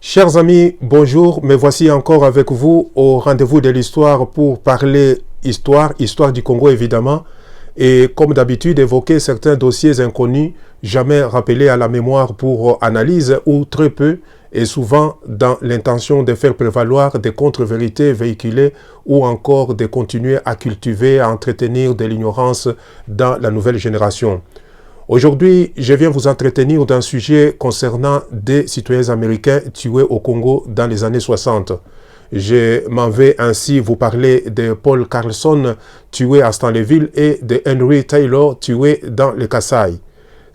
Chers amis, bonjour, me voici encore avec vous au rendez-vous de l'histoire pour parler histoire du Congo évidemment, et comme d'habitude évoquer certains dossiers inconnus, jamais rappelés à la mémoire pour analyse ou très peu, et souvent dans l'intention de faire prévaloir des contre-vérités véhiculées ou encore de continuer à cultiver, à entretenir de l'ignorance dans la nouvelle génération. Aujourd'hui, je viens vous entretenir d'un sujet concernant des citoyens américains tués au Congo dans les années 60. Je m'en vais ainsi vous parler de Paul Carlson, tué à Stanleyville, et de Henry Taylor, tué dans le Kasaï.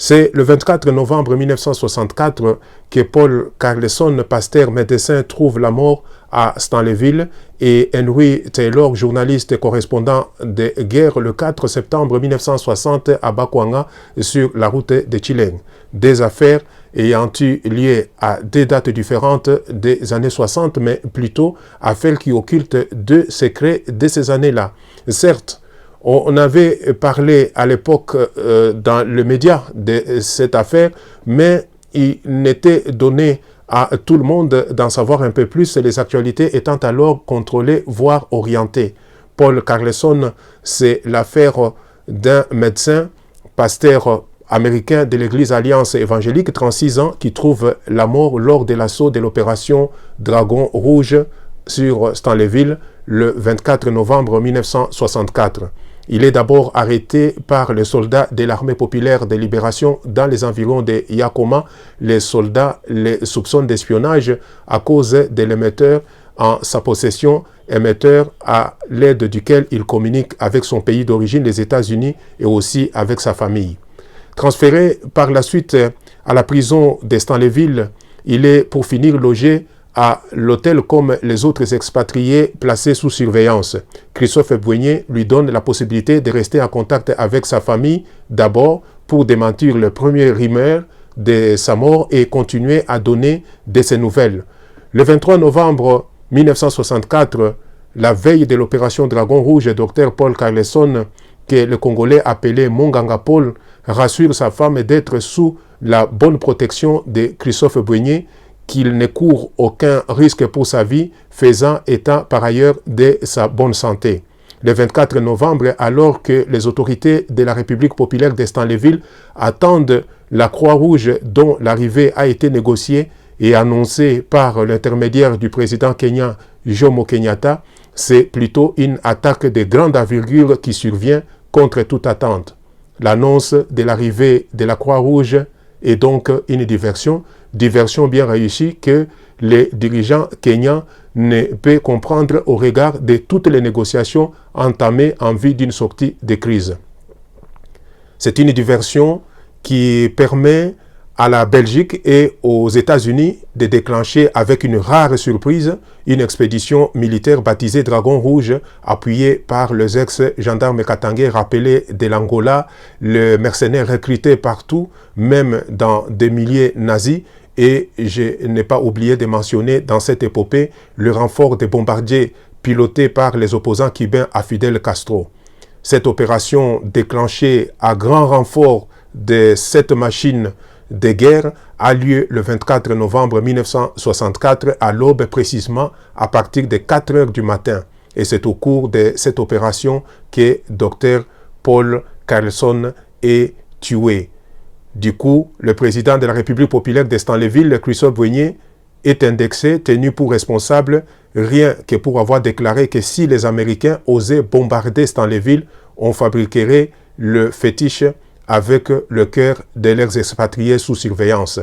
C'est le 24 novembre 1964 que Paul Carlson, pasteur médecin, trouve la mort à Stanleyville et Henry Taylor, journaliste et correspondant de guerre, le 4 septembre 1960 à Bakwanga sur la route de Chileng. Des affaires ayant eu lieu à deux dates différentes des années 60, mais plutôt affaires qui occultent deux secrets de ces années-là. Certes, on avait parlé à l'époque dans le média de cette affaire, mais il n'était donné à tout le monde d'en savoir un peu plus, les actualités étant alors contrôlées, voire orientées. Paul Carlson, c'est l'affaire d'un médecin, pasteur américain de l'Église Alliance évangélique, 36 ans, qui trouve la mort lors de l'assaut de l'opération Dragon Rouge sur Stanleyville le 24 novembre 1964. Il est d'abord arrêté par les soldats de l'armée populaire de libération dans les environs de Yakoma. Les soldats les soupçonnent d'espionnage à cause de l'émetteur en sa possession, émetteur à l'aide duquel il communique avec son pays d'origine, les États-Unis, et aussi avec sa famille. Transféré par la suite à la prison de Stanleyville, il est pour finir logé à l'hôtel comme les autres expatriés placés sous surveillance. Christophe Bouigné lui donne la possibilité de rester en contact avec sa famille, d'abord pour démentir le premier rumeur de sa mort et continuer à donner de ses nouvelles. Le 23 novembre 1964, la veille de l'opération Dragon Rouge, Dr Paul Carlson, que le Congolais appelait Monganga Paul, rassure sa femme d'être sous la bonne protection de Christophe Bouigné, qu'il ne court aucun risque pour sa vie, faisant état par ailleurs de sa bonne santé. Le 24 novembre, alors que les autorités de la République populaire de Stanleyville attendent la Croix-Rouge dont l'arrivée a été négociée et annoncée par l'intermédiaire du président kenyan Jomo Kenyatta, c'est plutôt une attaque de grande envergure qui survient contre toute attente. L'annonce de l'arrivée de la Croix-Rouge est donc une diversion bien réussie que les dirigeants kenyans ne peuvent comprendre au regard de toutes les négociations entamées en vue d'une sortie de crise. C'est une diversion qui permet à la Belgique et aux États-Unis de déclencher avec une rare surprise une expédition militaire baptisée Dragon Rouge, appuyée par les ex-gendarmes katangais rappelés de l'Angola, le mercenaire recruté partout, même dans des milliers nazis. Et je n'ai pas oublié de mentionner dans cette épopée le renfort des bombardiers pilotés par les opposants cubains à Fidel Castro. Cette opération déclenchée à grand renfort de cette machine de guerre a lieu le 24 novembre 1964 à l'aube précisément à partir de 4 heures du matin. Et c'est au cours de cette opération que Dr Paul Carlson est tué. Du coup, le président de la République populaire de Stanleyville, Christophe Bouigné, est indexé, tenu pour responsable, rien que pour avoir déclaré que si les Américains osaient bombarder Stanleyville, on fabriquerait le fétiche avec le cœur de leurs expatriés sous surveillance.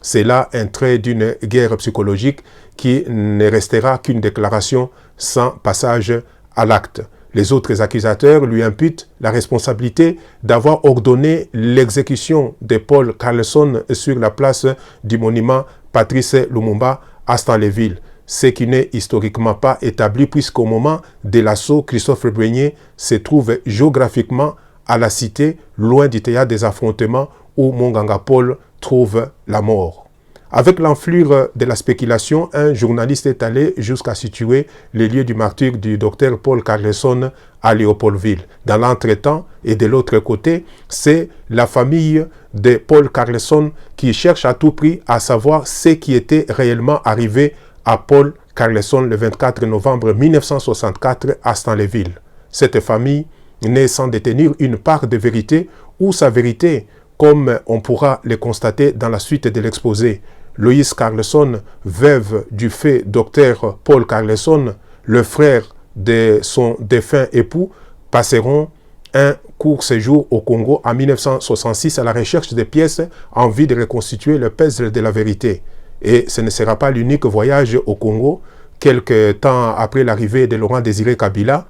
C'est là un trait d'une guerre psychologique qui ne restera qu'une déclaration sans passage à l'acte. Les autres accusateurs lui imputent la responsabilité d'avoir ordonné l'exécution de Paul Carlson sur la place du monument Patrice Lumumba à Stanleyville, ce qui n'est historiquement pas établi puisqu'au moment de l'assaut, Christophe Bouigné se trouve géographiquement à la cité, loin du théâtre des affrontements où Monganga Paul trouve la mort. Avec l'enflure de la spéculation, un journaliste est allé jusqu'à situer les lieux du martyre du docteur Paul Carlesson à Léopoldville. Dans l'entretemps, et de l'autre côté, c'est la famille de Paul Carlesson qui cherche à tout prix à savoir ce qui était réellement arrivé à Paul Carlesson le 24 novembre 1964 à Stanleyville. Cette famille n'est sans détenir une part de vérité ou sa vérité, comme on pourra le constater dans la suite de l'exposé. Loïs Carlesson, veuve du fait docteur Paul Carlesson, le frère de son défunt époux, passeront un court séjour au Congo en 1966 à la recherche des pièces en vue de reconstituer le puzzle de la vérité. Et ce ne sera pas l'unique voyage au Congo. Quelque temps après l'arrivée de Laurent Désiré Kabila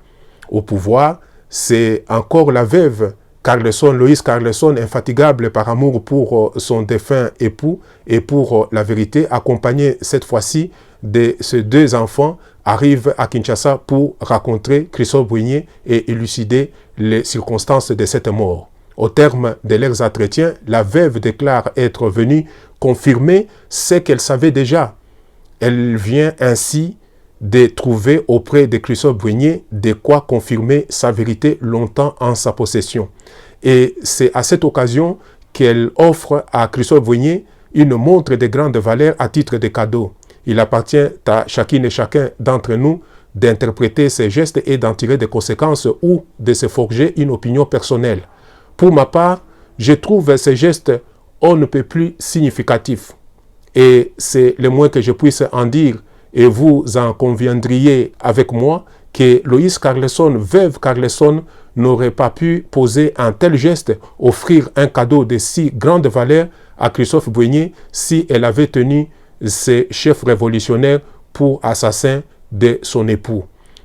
au pouvoir, c'est encore la veuve Carlesson, Loïs Carlesson, infatigable par amour pour son défunt époux et pour la vérité, accompagnée cette fois-ci de ses deux enfants, arrive à Kinshasa pour rencontrer Christophe Bouigné et élucider les circonstances de cette mort. Au terme de leurs entretiens, la veuve déclare être venue confirmer ce qu'elle savait déjà. Elle vient ainsi de trouver auprès de Christophe Bouigné de quoi confirmer sa vérité longtemps en sa possession. Et c'est à cette occasion qu'elle offre à Christophe Bouigné une montre de grande valeur à titre de cadeau. Il appartient à chacune et chacun d'entre nous d'interpréter ces gestes et d'en tirer des conséquences ou de se forger une opinion personnelle. Pour ma part, je trouve ces gestes on ne peut plus significatifs. Et c'est le moins que je puisse en dire, et vous en conviendriez avec moi, que Loïs Carlesson, veuve Carlesson, n'aurait pas pu poser un tel geste, offrir un cadeau de si grande valeur à Christophe Bouigné si elle avait tenu ses chefs révolutionnaires pour assassins de son époux.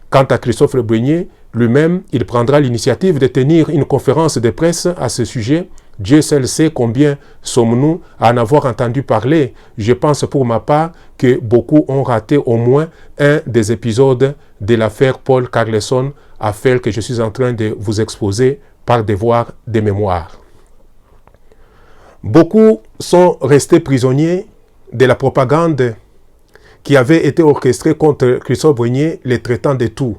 Quant à Christophe Bouigné, lui-même, il prendra l'initiative de tenir une conférence de presse à ce sujet. Dieu seul sait combien sommes-nous à en avoir entendu parler. Je pense pour ma part que beaucoup ont raté au moins un des épisodes de l'affaire Paul Carlesson, affaire que je suis en train de vous exposer par devoir de mémoire. Beaucoup sont restés prisonniers de la propagande qui avait été orchestrée contre Christophe Bouigné, les traitant de tout.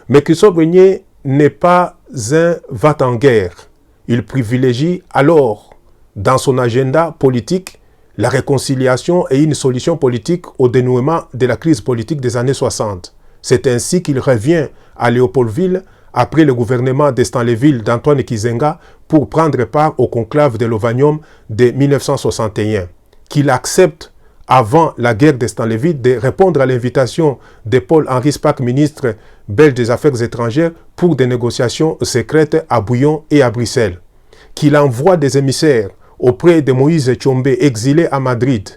Mais Christophe Bouigné n'est pas un va-t-en-guerre. Il privilégie alors, dans son agenda politique, la réconciliation et une solution politique au dénouement de la crise politique des années 60. C'est ainsi qu'il revient à Léopoldville après le gouvernement de Stanleyville d'Antoine Kizenga pour prendre part au conclave de l'Ovanium de 1961. Qu'il accepte avant la guerre de Stanleyville de répondre à l'invitation de Paul-Henri Spaak, ministre belge des Affaires étrangères, pour des négociations secrètes à Bouillon et à Bruxelles. Qu'il envoie des émissaires auprès de Moïse Tshombe, exilé à Madrid.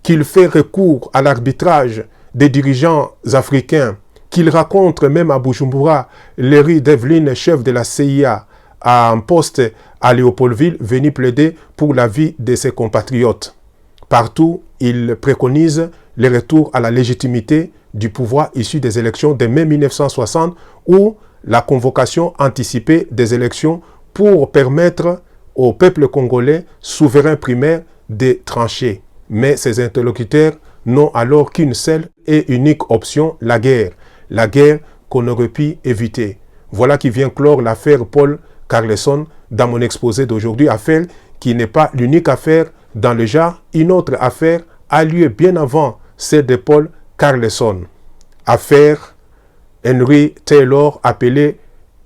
Qu'il fait recours à l'arbitrage des dirigeants africains. Qu'il rencontre même à Bujumbura Léry Devlin, chef de la CIA, à un poste à Léopoldville, venu plaider pour la vie de ses compatriotes. Partout, il préconise le retour à la légitimité du pouvoir issu des élections de mai 1960 ou la convocation anticipée des élections pour permettre au peuple congolais souverain primaire de trancher. Mais ses interlocuteurs n'ont alors qu'une seule et unique option, la guerre qu'on aurait pu éviter. Voilà qui vient clore l'affaire Paul Carlesson dans mon exposé d'aujourd'hui, affaire qui n'est pas l'unique affaire dans le genre. Une autre affaire a lieu bien avant celle de Paul Carlesson. Affaire Henry Taylor, appelé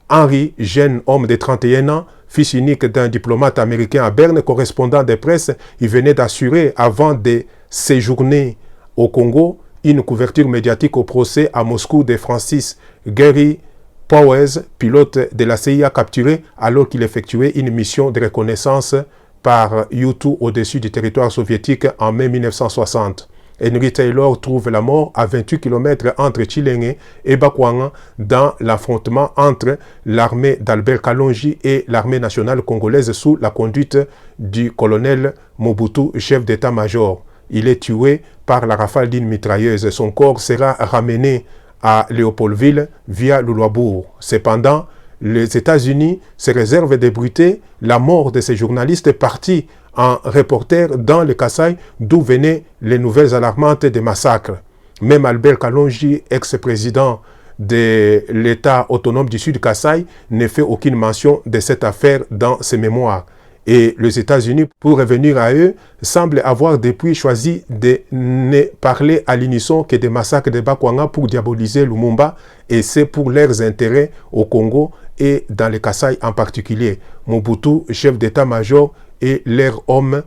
Henry, jeune homme de 31 ans, fils unique d'un diplomate américain à Berne, correspondant de presse. Il venait d'assurer, avant de séjourner au Congo, une couverture médiatique au procès à Moscou de Francis Gary Powers, pilote de la CIA capturé alors qu'il effectuait une mission de reconnaissance par U-2 au-dessus du territoire soviétique en mai 1960. Henry Taylor trouve la mort à 28 km entre Tshilenge et Bakwanga dans l'affrontement entre l'armée d'Albert Kalonji et l'armée nationale congolaise sous la conduite du colonel Mobutu, chef d'état-major. Il est tué par la rafale d'une mitrailleuse. Son corps sera ramené à Léopoldville via Louloabourg. Cependant, les États-Unis se réservent d'ébruiter la mort de ces journalistes partis en reporter dans le Kasaï, d'où venaient les nouvelles alarmantes des massacres. Même Albert Kalonji, ex-président de l'État autonome du Sud Kasaï, ne fait aucune mention de cette affaire dans ses mémoires. Et les États-Unis, pour revenir à eux, semblent avoir depuis choisi de ne parler à l'unisson que des massacres de Bakwanga pour diaboliser Lumumba, et c'est pour leurs intérêts au Congo et dans le Kasaï en particulier. Mobutu, chef d'état-major, et leurs hommes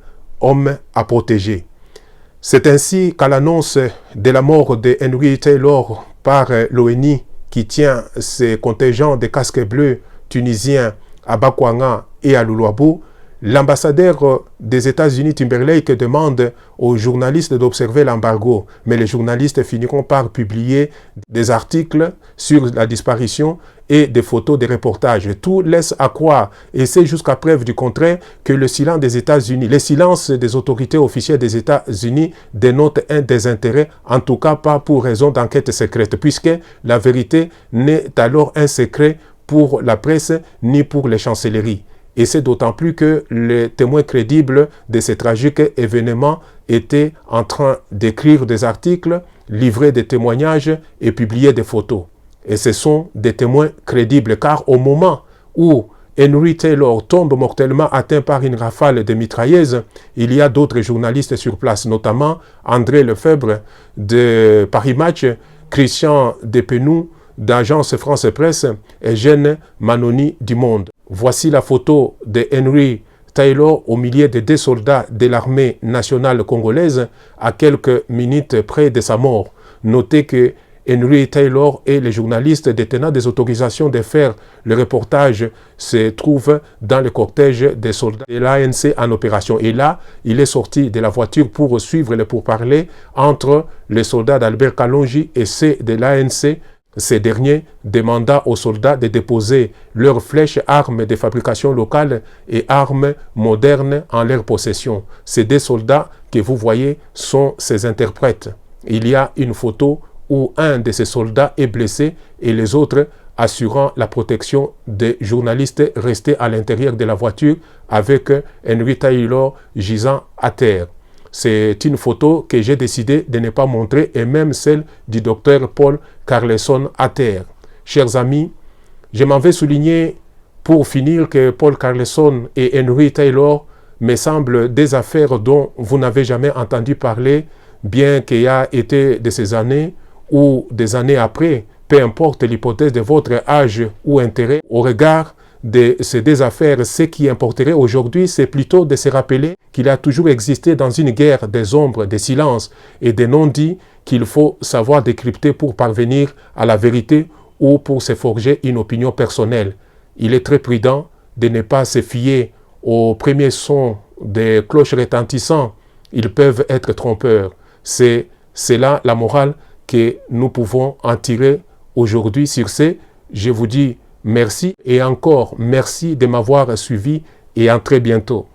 à protéger. C'est ainsi qu'à l'annonce de la mort de Henry Taylor par l'ONU qui tient ses contingents de casques bleus tunisiens à Bakwanga et à Luluabu, l'ambassadeur des États-Unis, Timberlake, demande aux journalistes d'observer l'embargo, mais les journalistes finiront par publier des articles sur la disparition et des photos, des reportages. Tout laisse à croire, et c'est jusqu'à preuve du contraire, que le silence des États-Unis, le silence des autorités officielles des États-Unis dénote un désintérêt, en tout cas pas pour raison d'enquête secrète, puisque la vérité n'est alors un secret pour la presse ni pour les chancelleries. Et c'est d'autant plus que les témoins crédibles de ces tragiques événements étaient en train d'écrire des articles, livrer des témoignages et publier des photos. Et ce sont des témoins crédibles, car au moment où Henry Taylor tombe mortellement atteint par une rafale de mitrailleuses, il y a d'autres journalistes sur place, notamment André Lefebvre de Paris Match, Christian Depenou d'Agence France Presse et Jeanne Manoni du Monde. Voici la photo de Henry Taylor au milieu de 2 soldats de l'armée nationale congolaise à quelques minutes près de sa mort. Notez que Henry Taylor et les journalistes détenant des autorisations de faire le reportage se trouvent dans le cortège des soldats de l'ANC en opération. Et là, il est sorti de la voiture pour suivre les pourparlers entre les soldats d'Albert Kalonji et ceux de l'ANC. Ces derniers demanda aux soldats de déposer leurs flèches, armes de fabrication locale et armes modernes en leur possession. Ces 2 soldats que vous voyez sont ces interprètes. Il y a une photo où un de ces soldats est blessé et les autres assurant la protection des journalistes restés à l'intérieur de la voiture avec Henry Taylor gisant à terre. C'est une photo que j'ai décidé de ne pas montrer, et même celle du docteur Paul Carleson à terre. Chers amis, je m'en vais souligner pour finir que Paul Carleson et Henry Taylor me semblent des affaires dont vous n'avez jamais entendu parler, bien qu'il y ait été de ces années ou des années après, peu importe l'hypothèse de votre âge ou intérêt, au regard de ces 2 affaires, ce qui importerait aujourd'hui, c'est plutôt de se rappeler qu'il a toujours existé dans une guerre des ombres, des silences et des non-dits qu'il faut savoir décrypter pour parvenir à la vérité ou pour se forger une opinion personnelle. Il est très prudent de ne pas se fier aux premiers sons des cloches retentissants. Ils peuvent être trompeurs. C'est là la morale que nous pouvons en tirer aujourd'hui. Sur ce, je vous dis merci et encore merci de m'avoir suivi et à très bientôt.